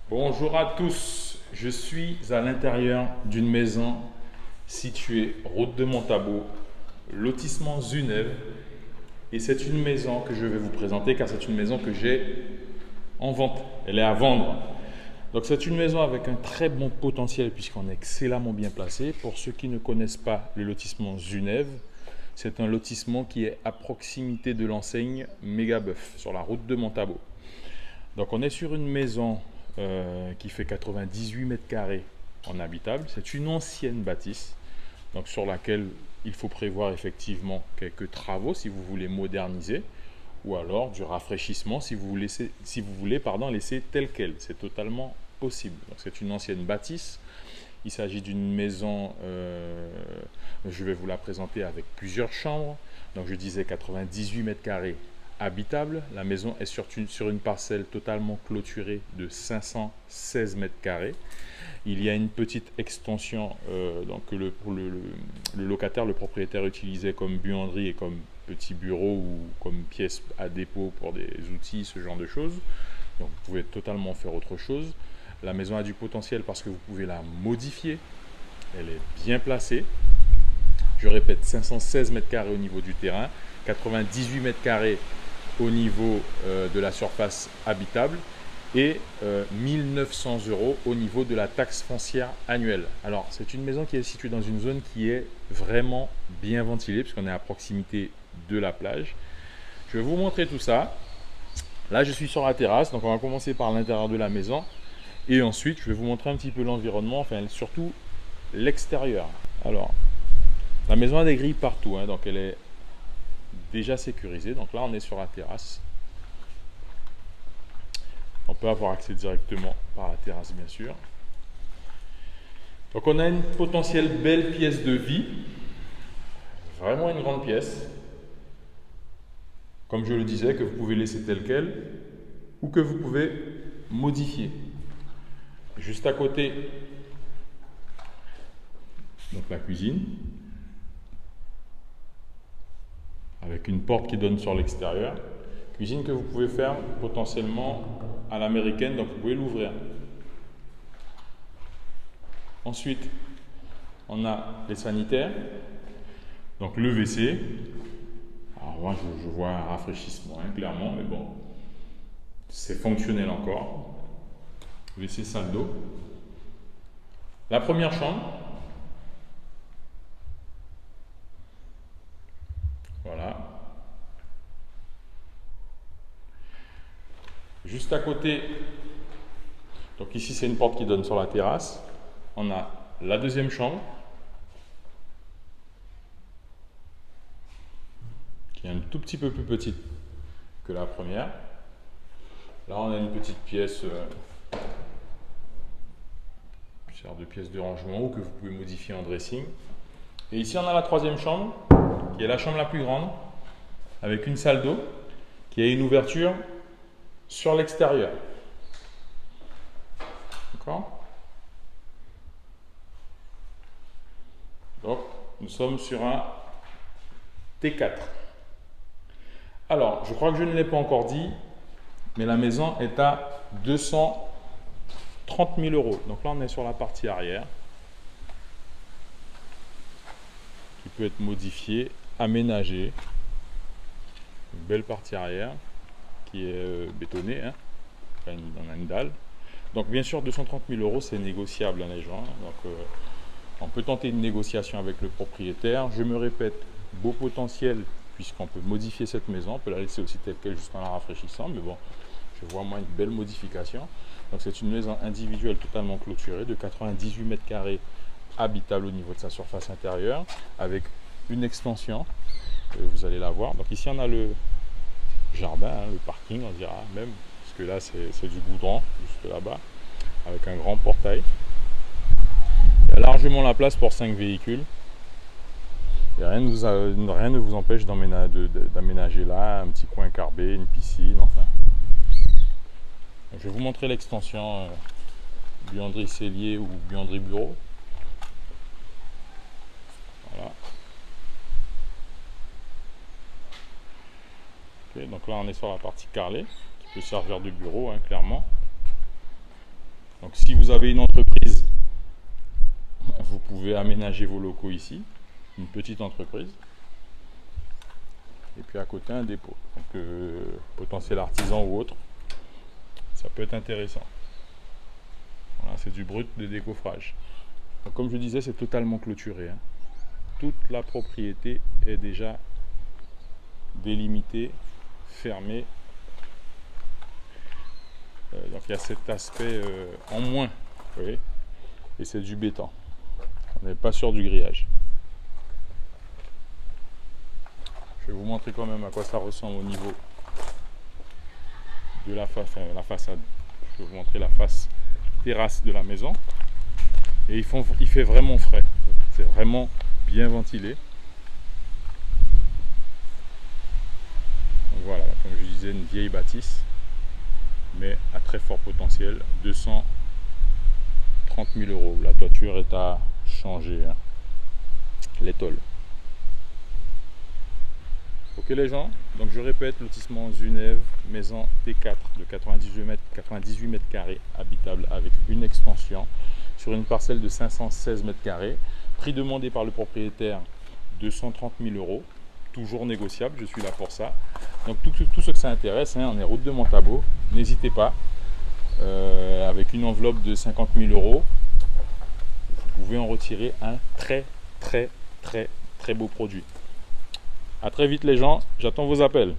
Bonjour à tous, je suis à l'intérieur d'une maison située route de Montabo, lotissement Zunève, et c'est une maison que je vais vous présenter car c'est une maison que j'ai en vente, elle est à vendre. Donc c'est une maison avec un très bon potentiel puisqu'on est excellemment bien placé. Pour ceux qui ne connaissent pas le lotissement Zunève, c'est un lotissement qui est à proximité de l'enseigne Mégabeuf sur la route de Montabo. Donc on est sur une maison qui fait 98 mètres carrés en habitable. C'est une ancienne bâtisse, donc sur laquelle il faut prévoir effectivement quelques travaux si vous voulez moderniser, ou alors du rafraîchissement si vous voulez laisser tel quel. C'est totalement possible. C'est une ancienne bâtisse. Il s'agit d'une maison, je vais vous la présenter avec plusieurs chambres. Donc je disais 98 mètres carrés habitable. La maison est sur une parcelle totalement clôturée de 516 mètres carrés. Il y a une petite extension donc que le locataire, le propriétaire utilisait comme buanderie et comme petit bureau ou comme pièce à dépôt pour des outils, ce genre de choses. Donc vous pouvez totalement faire autre chose. La maison a du potentiel parce que vous pouvez la modifier. Elle est bien placée. Je répète, 516 mètres carrés au niveau du terrain, 98 mètres carrés au niveau de la surface habitable et 1900 € au niveau de la taxe foncière annuelle. Alors, c'est une maison qui est située dans une zone qui est vraiment bien ventilée puisqu'on est à proximité de la plage. Je vais vous montrer tout ça. Là, je suis sur la terrasse, donc on va commencer par l'intérieur de la maison et ensuite, je vais vous montrer un petit peu l'environnement, enfin surtout l'extérieur. Alors, la maison a des grilles partout, hein, donc elle est déjà sécurisée. Donc là, on est sur la terrasse. On peut avoir accès directement par la terrasse, bien sûr. Donc on a une potentielle belle pièce de vie. Vraiment une grande pièce. Comme je le disais, que vous pouvez laisser telle quelle ou que vous pouvez modifier. Juste à côté, donc la cuisine, avec une porte qui donne sur l'extérieur. Cuisine que vous pouvez faire potentiellement à l'américaine, donc vous pouvez l'ouvrir. Ensuite, on a les sanitaires, donc le WC. Alors moi, je vois un rafraîchissement, hein, clairement, mais bon, c'est fonctionnel encore. WC salle d'eau. La première chambre. Voilà. Juste à côté, donc ici c'est une porte qui donne sur la terrasse. On a la deuxième chambre, qui est un tout petit peu plus petite que la première. Là on a une petite pièce, qui sert de pièce de rangement ou que vous pouvez modifier en dressing. Et ici on a la troisième chambre, qui est la chambre la plus grande, avec une salle d'eau, qui a une ouverture sur l'extérieur. D'accord? Donc, nous sommes sur un T4. Alors, je crois que je ne l'ai pas encore dit, mais la maison est à 230 000 €. Donc là, on est sur la partie arrière, qui peut être modifiée, aménagée. Une belle partie arrière, qui est bétonnée, hein. Enfin, on a une dalle. Donc bien sûr 230 000 €, c'est négociable, hein, les gens. Donc on peut tenter une négociation avec le propriétaire. Je me répète, beau potentiel puisqu'on peut modifier cette maison. On peut la laisser aussi telle qu'elle juste en la rafraîchissant. Mais bon, je vois moi une belle modification. Donc c'est une maison individuelle totalement clôturée de 98 mètres carrés habitable au niveau de sa surface intérieure avec une extension. Vous allez la voir. Donc ici on a le jardin, hein, le parking on dira même, parce que là c'est du goudron juste là-bas, avec un grand portail. Il y a largement la place pour 5 véhicules. Et rien ne vous empêche d'aménager là un petit coin carbé, une piscine, enfin. Je vais vous montrer l'extension buanderie cellier ou buanderie bureau. Voilà. Okay, donc là on est sur la partie carrelée qui peut servir de bureau, hein, clairement. Donc si vous avez une entreprise, vous pouvez aménager vos locaux ici, une petite entreprise. Et puis à côté un dépôt. Donc potentiel artisan ou autre, ça peut être intéressant. Voilà, c'est du brut de décoffrage. Donc, comme je disais, c'est totalement clôturé, hein. Toute la propriété est déjà délimitée, fermée. Donc il y a cet aspect en moins, vous voyez, et c'est du béton. On n'est pas sur du grillage. Je vais vous montrer quand même à quoi ça ressemble au niveau de la façade. Je vais vous montrer la face terrasse de la maison. Et il fait vraiment frais. C'est vraiment bien ventilé. Donc voilà, comme je disais, une vieille bâtisse, mais à très fort potentiel. 230 000 euros. La toiture est à changer, hein. L'étole. Ok les gens, donc je répète, lotissement Zunève, maison T4 de 98 mètres carrés, habitable avec une extension sur une parcelle de 516 mètres carrés. Prix demandé par le propriétaire 230 000 euros, toujours négociable, je suis là pour ça. Donc tout ce que ça intéresse, hein, on est route de Montabo, n'hésitez pas, avec une enveloppe de 50 000 euros, vous pouvez en retirer un très beau produit. A très vite les gens, j'attends vos appels.